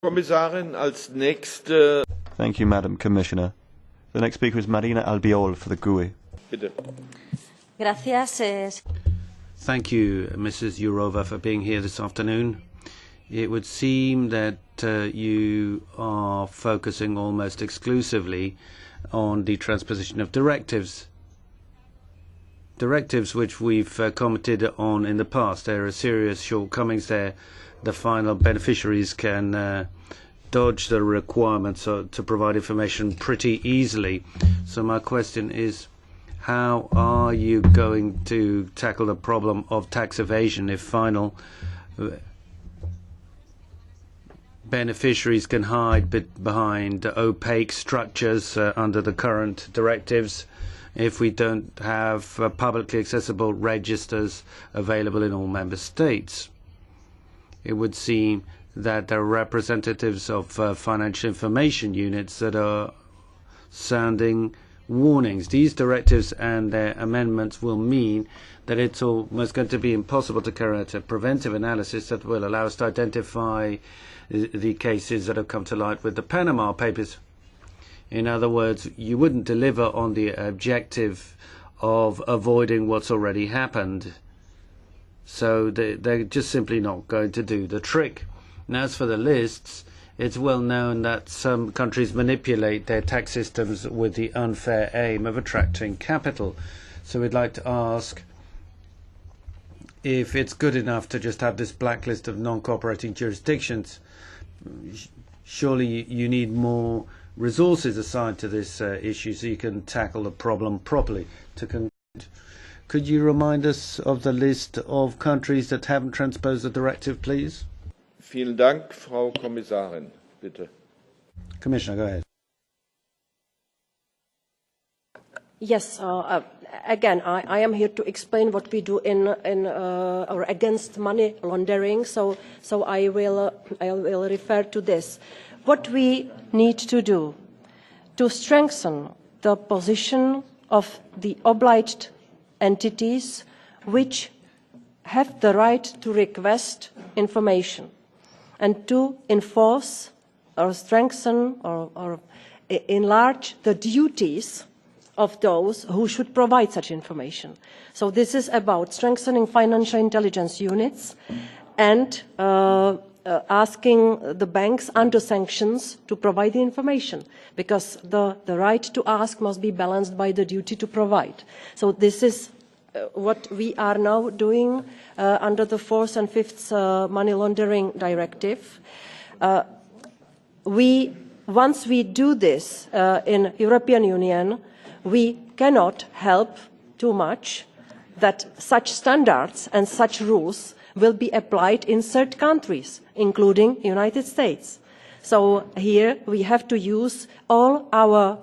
Kommissarin, als nächste... Thank you, Madam Commissioner. The next speaker is Marina Albiol for the GUE. Bitte. Gracias. Thank you, Mrs. Jourova, for being here this afternoon. It would seem that you are focusing almost exclusively on the transposition of directives which we've commented on in the past. There are serious shortcomings there. The final beneficiaries can dodge the requirements to provide information pretty easily. So my question is, how are you going to tackle the problem of tax evasion if final beneficiaries can hide behind opaque structures under the current directives, if we don't have publicly accessible registers available in all member states? It would seem that there are representatives of financial information units that are sounding warnings. These directives and their amendments will mean that it's almost going to be impossible to carry out a preventive analysis that will allow us to identify the cases that have come to light with the Panama Papers. In other words, you wouldn't deliver on the objective of avoiding what's already happened. So they're just simply not going to do the trick. And as for the lists, it's well known that some countries manipulate their tax systems with the unfair aim of attracting capital. So we'd like to ask if it's good enough to just have this blacklist of non-cooperating jurisdictions. Surely you need more resources assigned to this issue so you can tackle the problem properly. To conclude, could you remind us of the list of countries that haven't transposed the directive, please? Vielen Dank, Frau Kommissarin. Bitte. Commissioner, go ahead. Yes, again, I am here to explain what we do in or against money laundering. So I will refer to this. What we need to do to strengthen the position of the obliged entities which have the right to request information and to enforce or strengthen or enlarge the duties of those who should provide such information. So this is about strengthening financial intelligence units and asking the banks under sanctions to provide the information, because the right to ask must be balanced by the duty to provide. So this is what we are now doing under the 4th and 5th money laundering directive. Once we do this in European Union, we cannot help too much that such standards and such rules will be applied in third countries, including the United States. So here we have to use all our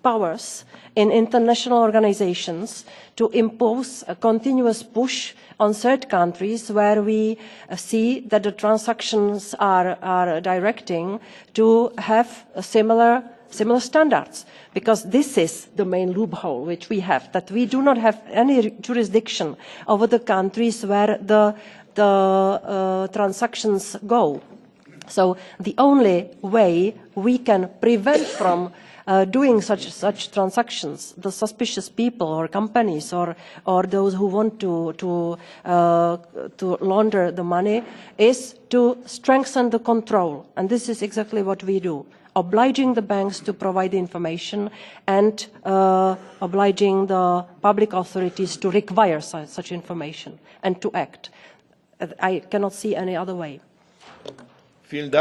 powers in international organisations to impose a continuous push on third countries where we see that the transactions are directing to have similar standards, because this is the main loophole which we have, that we do not have any jurisdiction over the countries where the transactions go. So the only way we can prevent from doing such transactions, the suspicious people or companies or those who want to launder the money, is to strengthen the control, and this is exactly what we do, obliging the banks to provide the information and obliging the public authorities to require such information and to act. I cannot see any other way.